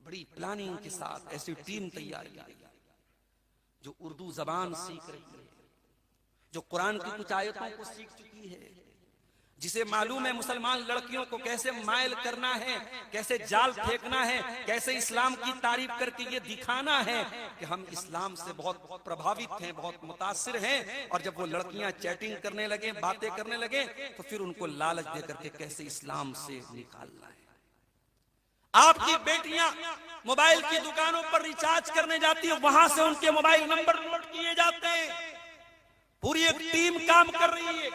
बड़ी प्लानिंग के साथ ऐसी टीम तैयार की गई जो उर्दू जबान सीख रही है, जो कुरान की कुछ आयतों को सीख चुकी है, जिसे मालूम है मुसलमान लड़कियों को कैसे मायल करना है, कैसे जाल फेंकना है, कैसे इस्लाम की तारीफ करके ये दिखाना है कि हम इस्लाम से बहुत प्रभावित हैं, बहुत मुतासिर हैं। और जब वो लड़कियां चैटिंग करने लगे, बातें करने लगे, तो फिर उनको लालच दे करके कैसे इस्लाम से निकालना है। आपकी बेटियां मोबाइल की दुकानों पर रिचार्ज करने जाती है, वहां से उनके मोबाइल नंबर नोट किए जाते हैं। पूरी एक टीम काम कर रही है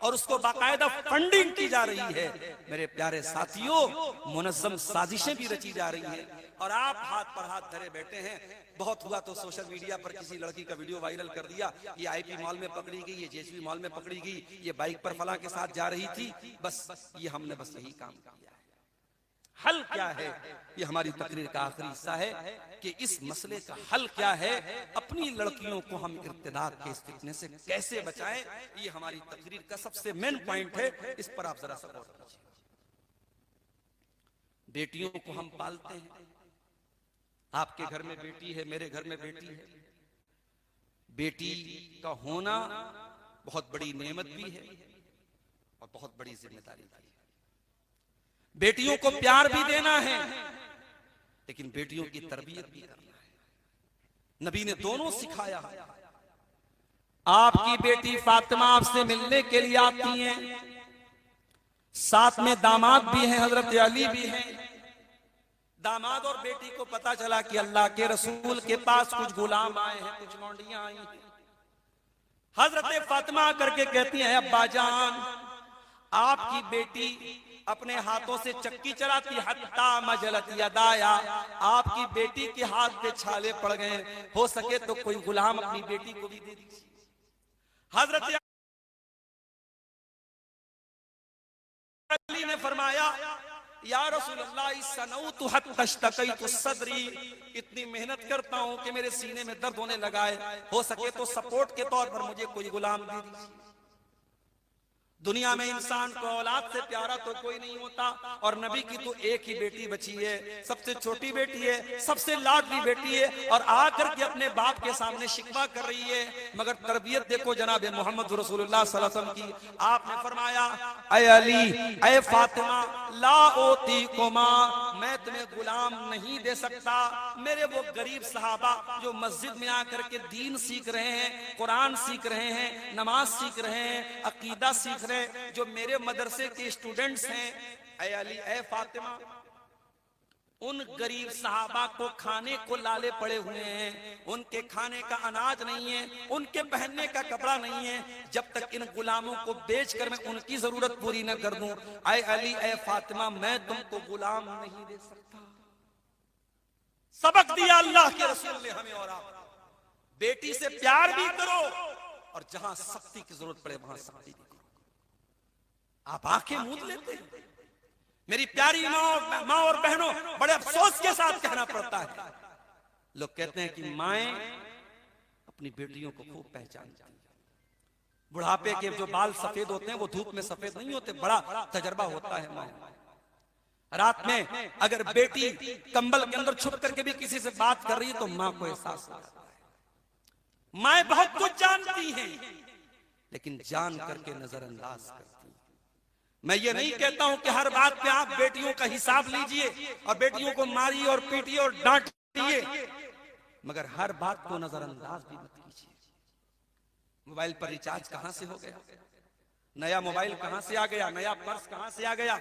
और उसको बाकायदा फंडिंग की जा रही है। मेरे प्यारे साथियों, मुनज़्ज़म साजिशें भी रची जा रही हैं और आप हाथ पर हाथ धरे बैठे हैं। बहुत हुआ तो सोशल मीडिया पर किसी लड़की का वीडियो वायरल कर दिया, ये आईपी मॉल में पकड़ी गई, ये जेएसवी मॉल में पकड़ी गई, ये बाइक पर फलां के साथ जा रही थी। बस ये हमने बस यही काम किया है। हल क्या है? ये हमारी तकरीर का आखिरी हिस्सा है कि इस मसले का हल क्या है, अपनी लड़कियों को हम इर्तिदाद के इस फितने से कैसे बचाएं। ये हमारी तकरीर का सबसे मेन पॉइंट है, इस पर आप जरा सा गौर कीजिए। बेटियों को हम पालते हैं, आपके घर में बेटी है, मेरे घर में बेटी है। बेटी का होना बहुत बड़ी नेमत भी है और बहुत बड़ी जिम्मेदारी भी है। बेटियों को प्यार भी देना है, लेकिन बेटियों की तरबियत भी करना है। नबी ने दोनों सिखाया। आपकी बेटी फातिमा आपसे मिलने के लिए आती हैं, साथ में दामाद भी हैं, हजरत अली भी हैं। दामाद और बेटी को पता चला कि अल्लाह के रसूल के पास कुछ गुलाम आए हैं, कुछ लौंडियां आई हैं। हजरत फातिमा करके कहती हैं, अब्बा जान, आपकी बेटी अपने हाथों से चक्की चलाती, हत्ता मजलत यदाया, आपकी बेटी के हाथ पे छाले पड़ गए, हो सके तो कोई गुलाम अपनी बेटी को भी दे दीजिए। हजरत अली ने फरमाया, या रसूलल्लाह सनऊतु हत्ता इश्तकैतु सदरी, इतनी मेहनत करता हूं कि मेरे सीने में दर्द होने लगा है, हो सके तो सपोर्ट के तौर पर मुझे कोई गुलाम दे दीजिए। दुनिया में इंसान को औलाद से प्यारा तो कोई नहीं होता, और नबी की तो एक ही बेटी बची है, सबसे छोटी बेटी है, सबसे लाडली बेटी है, और आकर के अपने बाप के सामने शिकवा कर रही है। मगर तरबियत देखो जनाब मोहम्मद रसूलुल्लाह सल्लल्लाहु अलैहि वसल्लम की। आपने फरमाया, ऐ अली, ऐ फातिमा, ला ओती कुमा, मैं तुम्हें गुलाम नहीं दे सकता। मेरे वो गरीब सहाबा जो मस्जिद में आकर के दीन सीख रहे हैं, कुरान सीख रहे हैं, नमाज सीख रहे हैं, अकीदा सीख रहे हैं, जो मेरे मदरसे के स्टूडेंट्स हैं, ऐ अली, ऐ फातिमा, उन गरीब सहाबा को खाने को लाले पड़े हुए हैं, उनके खाने का अनाज नहीं है, उनके पहनने का कपड़ा नहीं है, जब तक इन गुलामों को बेचकर मैं उनकी जरूरत पूरी न कर दूं, ऐ अली, ऐ फातिमा, मैं तुमको गुलाम नहीं दे सकता। सबक दिया अल्लाह के रसूल ने हमें और आप, बेटी से प्यार भी करो और जहां सख्ती की जरूरत पड़े वहां सख्ती भी करो। आप आंखें मूंद लेते हैं। मेरी प्यारी माँ और बहनों, बड़े अफसोस के साथ कहना पड़ता है, लोग कहते हैं कि माएं अपनी बेटियों को खूब पहचानती हैं। बुढ़ापे के जो बाल सफेद होते हैं वो धूप में सफेद नहीं होते, बड़ा तजर्बा होता है माँ। रात में अगर बेटी कंबल के अंदर छुप करके भी किसी से बात कर रही है तो माँ को एहसास होता है। माएं बहुत कुछ जानती हैं, लेकिन जान करके नजरअंदाज करती हैं। मैं ये नहीं कहता हूं कि हर बात पे आप बेटियों का हिसाब लीजिए और बेटियों को मारिए और पीटिए और डांटिए, मगर हर बात को नजरअंदाज भी मत कीजिए। मोबाइल पर रिचार्ज कहां से हो गया, नया मोबाइल कहां से आ गया, नया पर्स कहां से आ गया,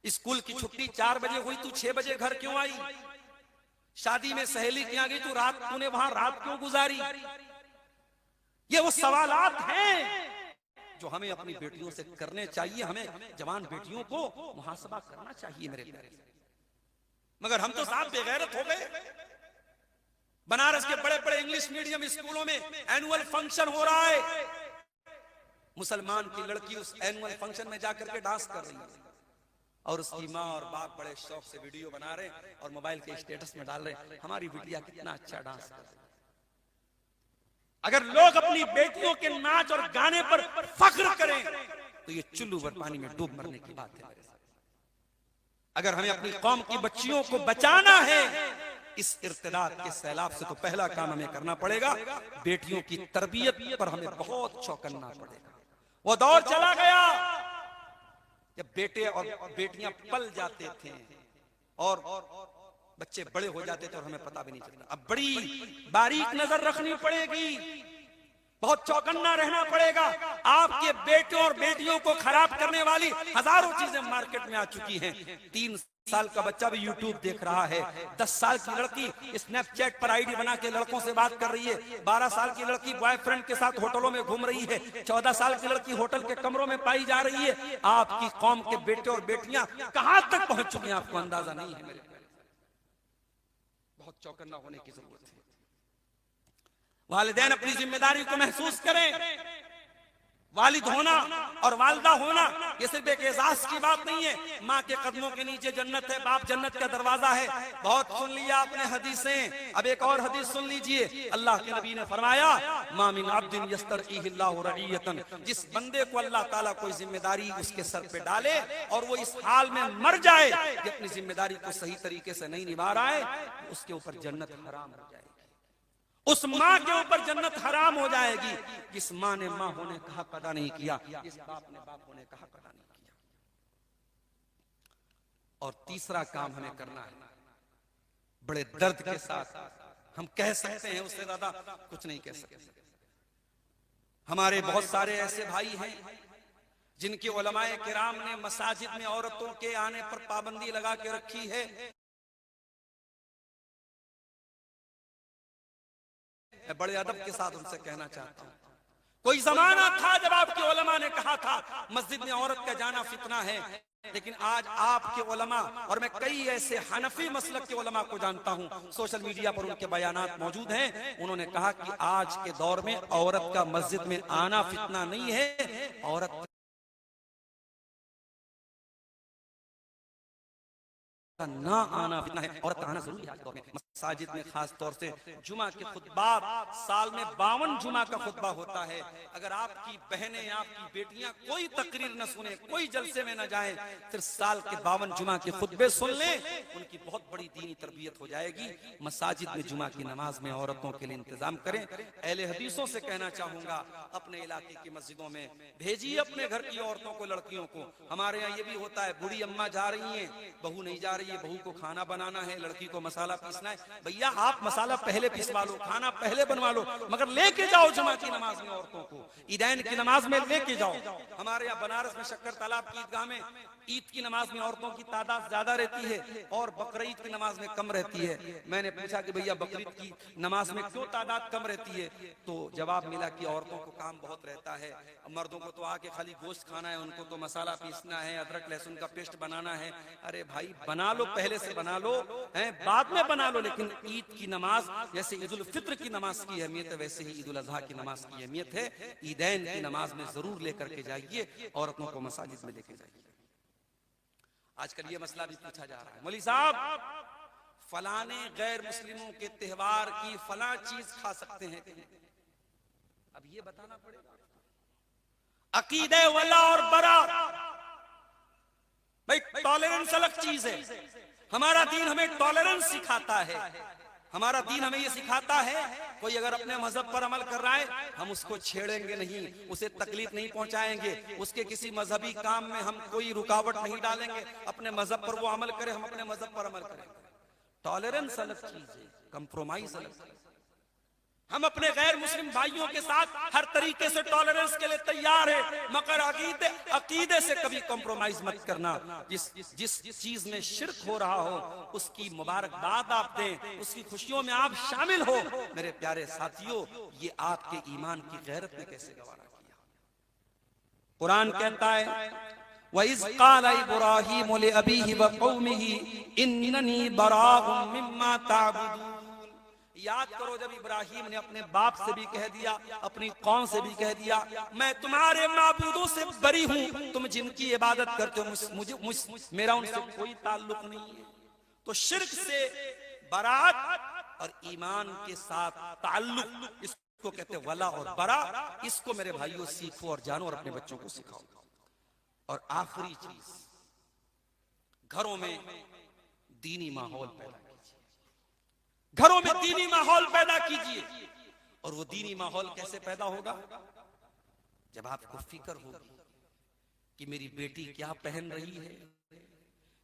स्कूल की छुट्टी 4 बजे हुई, तू 6 बजे घर क्यों आई, शादी में सहेली के यहाँ गई, तू तूने वहां रात क्यों गुजारी। ये वो सवालात हैं जो हमें अपनी बेटियों से करने चाहिए। हमें जवान बेटियों को मुहासबा करना चाहिए मेरे प्यारे। मगर हम तो साहब बेगैरत हो गए। बनारस के बड़े बड़े इंग्लिश मीडियम स्कूलों में एनुअल फंक्शन हो रहा है, मुसलमान की लड़की उस एनुअल फंक्शन में जाकर के डांस कर रही है और उसकी माँ और बाप बड़े शौक से वीडियो बना रहे हैं और मोबाइल के स्टेटस में डाल रहे हैं, हमारी बिटिया कितना अच्छा डांस कर रही है। अगर लोग अपनी बेटियों के नाच और गाने पर फख्र करें तो ये चुल्लू भर पानी में डूब मरने की बात है। अगर हमें अपनी कौम की बच्चियों को बचाना है इस इर्तिदाद के सैलाब से, तो पहला काम हमें करना पड़ेगा, बेटियों की तरबियत पर हमें बहुत चौकन्ना पड़ेगा। वो दौर चला गया जब बेटे और बेटियां पल जाते थे और बच्चे बड़े हो जाते थे और हमें पता भी नहीं चलता। अब बड़ी बारीक नजर रखनी पड़ेगी, बहुत चौकन्ना रहना पड़ेगा। आपके बेटों और बेटियों को खराब करने वाली हजारों चीजें मार्केट में आ चुकी हैं। 3 साल का बच्चा भी यूट्यूब देख रहा है, 10 साल की लड़की स्नैपचैट पर आईडी बना के लड़कों से बात कर रही है, 12 साल की लड़की बॉयफ्रेंड के साथ होटलों में घूम रही है, 14 साल की लड़की होटल के कमरों में पाई जा रही है। आपकी कौम के बेटे और बेटियां कहां तक पहुंच चुके हैं आपको अंदाजा नहीं है। मेरे बहुत चौकन्ना होने की जरूरत है। वालिदैन अपनी जिम्मेदारी को महसूस करें। वालिद होना और वालिदा होना ये सिर्फ एक एजाज की बात नहीं है। माँ के कदमों के नीचे जन्नत है, बाप जन्नत का दरवाजा है। बहुत सुन लिया आपने हदीसें, अब एक और हदीस सुन लीजिए। अल्लाह के नबी ने फरमाया, मा मिन अब्दिन यस्तरईहिल्लाहु रईयतन, जिस बंदे को अल्लाह ताला कोई जिम्मेदारी उसके सर पे डाले और वो इस हाल में मर जाए कि अपनी जिम्मेदारी को सही तरीके से नहीं निभा रहा है, उसके ऊपर जन्नत हराम हो जाएगी। उस माँ के ऊपर जन्नत हराम हो जाएगी जिस माँ ने माँ होने का हक अदा नहीं किया, जिस बाप ने बाप होने का हक अदा नहीं किया। और तीसरा काम हमें करना है, बड़े दर्द के साथ हम कह सकते हैं, उससे ज्यादा कुछ नहीं कह सकते। हमारे बहुत सारे ऐसे भाई हैं जिनके उलमाए किराम ने मसाजिद में औरतों के आने पर पाबंदी लगा के रखी है। मैं बड़े अदब के साथ उनसे कहना चाहता हूं, कोई जमाना था जब आपके उलमा ने कहा था मस्जिद में औरत का जाना फितना है, लेकिन आज आपके उलमा, और मैं कई ऐसे हनफी मसलक के उलमा को जानता हूं, सोशल मीडिया पर उनके बयानात मौजूद हैं, उन्होंने कहा कि आज के दौर में औरत का मस्जिद में आना फितना नहीं है, औरत ना आना फितना है। औरत आना जरूरी है। मसाजिद में खास तौर से जुमा के खुतबा, साल में 52 जुमा का खुतबा होता है। अगर आपकी बहनें, आपकी बेटियां कोई तकरीर न सुने, कोई जलसे में न जाएं, फिर साल के 52 जुमा के खुतबे सुन लें, उनकी बहुत बड़ी दीनी तरबियत हो जाएगी। मसाजिद में जुमा की नमाज में औरतों के लिए इंतजाम करें। अहले हदीसों से कहना चाहूंगा, अपने इलाके की मस्जिदों में भेजिए अपने घर की औरतों को, लड़कियों को। हमारे यहाँ ये भी होता है, बूढ़ी अम्मा जा रही है, बहू नहीं जा रही है, बहू को खाना बनाना है, लड़की को मसाला पीसना है। भैया आप मसाला पहले पिसवा लो, खाना पहले बनवा लो, मगर लेके जाओ जुमा की नमाज में औरतों को, ईदैन की नमाज में लेके जाओ। हमारे यहाँ बनारस में शक्कर तालाब की ईदगाह में ईद की नमाज में औरतों की तादाद ज्यादा रहती है और बकरीद की नमाज में कम रहती है। मैंने पूछा कि भैया बकरीद की नमाज में क्यों तादाद कम रहती है, तो जवाब मिला कि औरतों को काम बहुत रहता है, मर्दों को तो आके खाली गोश्त खाना है, उनको तो मसाला पीसना है, अदरक लहसुन का पेस्ट बनाना है। अरे भाई बना लो, पहले से बना लो, बाद में बना लो, लेकिन ईद की नमाज जैसे ईद उल फित्र की नमाज की अहमियत है, वैसे ही ईद उल अजहा की नमाज की अहमियत है। ईदैन की नमाज में जरूर लेकर के जाइए, औरतों को मसाजिद में लेके जाइए। आजकल ये मसला भी पूछा जा रहा है, मौलवी साहब फलाने गैर मुस्लिमों के त्योहार की फला चीज खा सकते हैं? अब ये बताना पड़ेगा। अकीदे वला और बरा, भाई टॉलरेंस अलग चीज है। हमारा दीन हमें टॉलरेंस सिखाता है। हमारा दीन हमें ये सिखाता है, कोई अगर अपने मजहब पर अमल कर रहा है, हम उसको छेड़ेंगे नहीं, उसे तकलीफ नहीं पहुंचाएंगे, उसके किसी मजहबी काम में हम कोई रुकावट नहीं डालेंगे। अपने मजहब पर वो अमल करे, हम अपने मजहब पर अमल करेंगे। टॉलरेंस अलग चीज है, कंप्रोमाइज अलग चीज। हम अपने गैर मुस्लिम भाइयों के साथ हर तरीके से टॉलरेंस के लिए तैयार है, मगर अकीदे से कभी कॉम्प्रोमाइज मत करना। जिस चीज में शिर्क हो रहा हो उसकी मुबारकबाद आप दें, उसकी खुशियों में आप शामिल हो। मेरे प्यारे साथियों, ये आपके ईमान की गैरत ने कैसे गवारा किया। कुरान कहता है, वइज़ क़ाल इब्राहीम लिअबीहि व क़ौमिही इन्ननी बराअुम मिम्मा ताबुदून। याद करो जब इब्राहिम ने अपने बाप से भी कह दिया, अपनी कौम से भी कह दिया, मैं तुम्हारे माबूदों से बरी हूं, तुम जिनकी इबादत करते हो मेरा उनसे कोई ताल्लुक नहीं है। तो शिर्क से बरात और ईमान के साथ ताल्लुक, इसको कहते हैं वला और बरा। इसको मेरे भाइयों सीखो और जानो और अपने बच्चों को सिखाओ। और आखिरी चीज, घरों में दीनी माहौल पैदा कीजिए, घरों में दीनी माहौल पैदा कीजिए। और वो दीनी माहौल कैसे पैदा होगा? जब आपको फिक्र होगी कि मेरी बेटी क्या पहन रही है,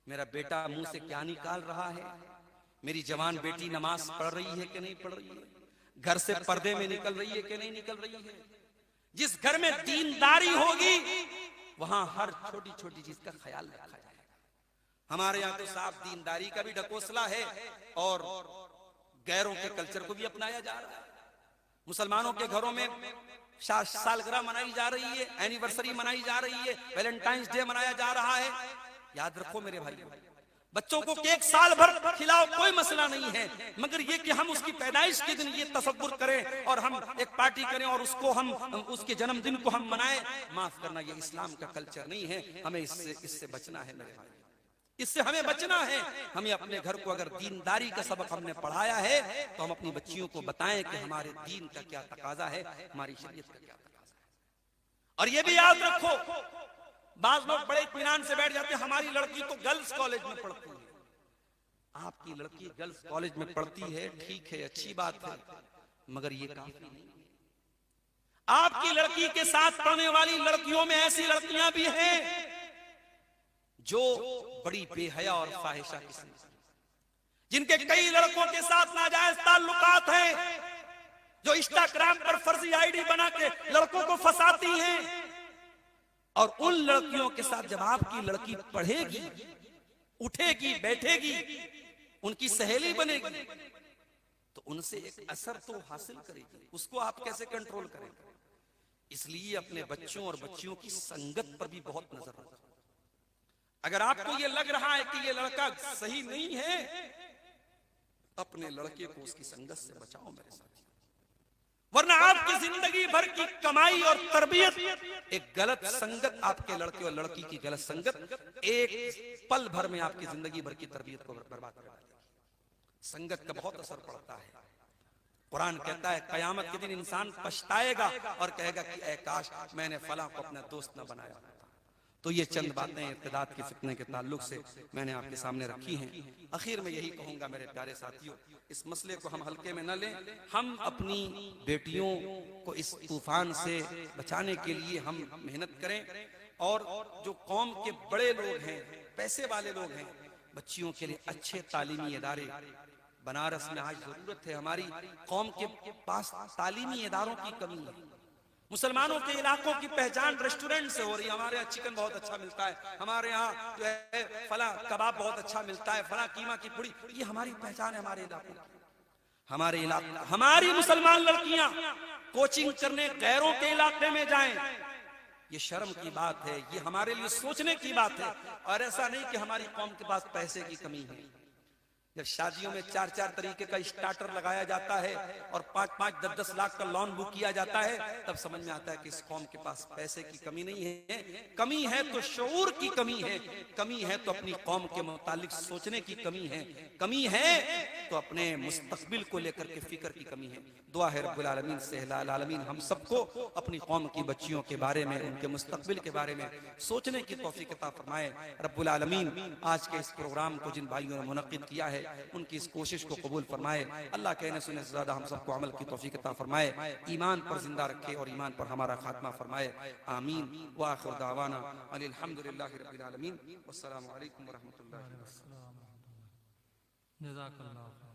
मेरा बेटा मुंह से क्या निकाल रहा है, मेरी जवान बेटी नमाज पढ़ रही है कि नहीं पढ़ रही है, घर से पर्दे में निकल रही है कि नहीं निकल रही है। जिस घर में दीनदारी होगी वहां हर छोटी छोटी चीज का ख्याल रखा जाएगा। हमारे यहाँ तो साफ दीनदारी का भी ढकोसला है और गैरों के कल्चर को भी अपनाया जा रहा है। मुसलमानों के घरों में सालगिरह मनाई जा रही है, एनिवर्सरी मनाई जा रही है, वैलेंटाइंस डे मनाया जा रहा है। याद रखो मेरे भाई, बच्चों को केक साल भर खिलाओ, कोई मसला नहीं है, मगर ये कि हम उसकी पैदाइश के दिन ये तसव्वुर करें और हम एक पार्टी करें और उसको हम उसके जन्मदिन को हम मनाएं, माफ करना, ये इस्लाम का कल्चर नहीं है। हमें इससे बचना है मेरे भाई, इससे हमें बचना है। हमें अपने घर को अगर दीनदारी का सबक हमने पढ़ाया है तो हम अपनी बच्चियों को बताएं कि हमारे दीन का क्या तकाजा है, हमारी शरीयत का क्या तकाजा है। और ये भी याद रखो, बाज लोग बड़े इत्मीनान से बैठ जाते हैं, हमारी लड़की तो गर्ल्स कॉलेज में पढ़ती है। आपकी लड़की गर्ल्स कॉलेज में पढ़ती है, ठीक है, अच्छी बात है, मगर ये काफी नहीं है। आपकी लड़की के साथ पढ़ने वाली लड़कियों में ऐसी लड़कियां भी हैं जो बड़ी बेहया और फाहिशा किस्म, जिनके कई लड़कों के साथ नाजायज ताल्लुकात हैं, जो इंस्टाग्राम पर फर्जी आईडी बना के लड़कों को फंसाती हैं। और उन लड़कियों के साथ जब आपकी लड़की पढ़ेगी, उठेगी, बैठेगी, उनकी सहेली बनेगी, तो उनसे एक असर तो हासिल करेगी, उसको आप कैसे कंट्रोल करेंगे? इसलिए अपने बच्चों और बच्चियों की संगत पर भी बहुत नजर रखें। अगर आपको ये लग रहा है कि ये लड़का सही नहीं है, अपने लड़के को उसकी संगत से बचाओ मेरे साथ, वरना आपकी जिंदगी भर की कमाई और तरबियत, एक गलत संगत, आपके लड़के और लड़की की गलत संगत एक पल भर में आपकी जिंदगी भर की तरबियत को बर्बाद कर देगी। संगत का बहुत असर पड़ता है। कुरान कहता है कयामत के दिन इंसान पछताएगा और कहेगा कि ऐ काश मैंने फलां को अपना दोस्त न बनाया होता। तो ये चंद बातें इर्तिदाद के फितने के ताल्लुक से मैंने आपके सामने रखी हैं। आखिर में यही कहूंगा मेरे प्यारे साथियों, इस मसले को हम हल्के में न लें। हम अपनी बेटियों को इस तूफान से बचाने के लिए हम मेहनत करें। और जो कौम के बड़े लोग हैं, पैसे वाले लोग हैं, बच्चियों के लिए अच्छे तालीमी इदारे, बनारस में आज जरूरत है, हमारी कौम के पास तालीमी इदारों की कमी है। मुसलमानों के इलाकों की पहचान रेस्टोरेंट से हो रही है। हमारे यहाँ चिकन बहुत अच्छा मिलता है, हमारे यहाँ जो है फला कबाब बहुत अच्छा मिलता है, फला कीमा की पुड़ी, ये हमारी पहचान है हमारे इलाकों की। हमारे इलाके, हमारी मुसलमान लड़कियां कोचिंग करने गैरों के इलाके में जाएं, ये शर्म की बात है, ये हमारे लिए सोचने की बात है। और ऐसा नहीं कि हमारी कौम के पास पैसे की कमी है। जब शादियों में 4-4 तरीके का स्टार्टर लगाया जाता है और 5-5, 10-10 लाख का लोन बुक किया जाता है, तब समझ में आता है कि इस कौम के पास पैसे की कमी नहीं है। कमी है तो शऊर की कमी है, कमी है तो अपनी कौम के मुतालिक सोचने की कमी है, कमी है तो अपने मुस्तकबिल को लेकर के फिक्र की कमी है। दुआ है रब्बुल आलमीन से आलमीन हम सबको अपनी कौम की बच्चियों के बारे में, उनके मुस्तकबिल के बारे में सोचने की तौफीक अता फरमाए। रब्बुल आलमीन आज के इस प्रोग्राम को जिन भाइयों ने मुनक्किद किया है उनकी इस कोशिश को कबूल फरमाए। अल्लाह कहने सुनने से ज्यादा हम सबको अमल की तौफीक अता फरमाए, ईमान पर जिंदा रखे और ईमान पर हमारा खात्मा फरमाए। आमीन व आखिर दावाना अनिल हम्दुलिल्लाहि रब्बिल आलमीन। वस्सलामु अलैकुम व रहमतुल्लाहि व बरकातहू। जज़ाकल्लाह।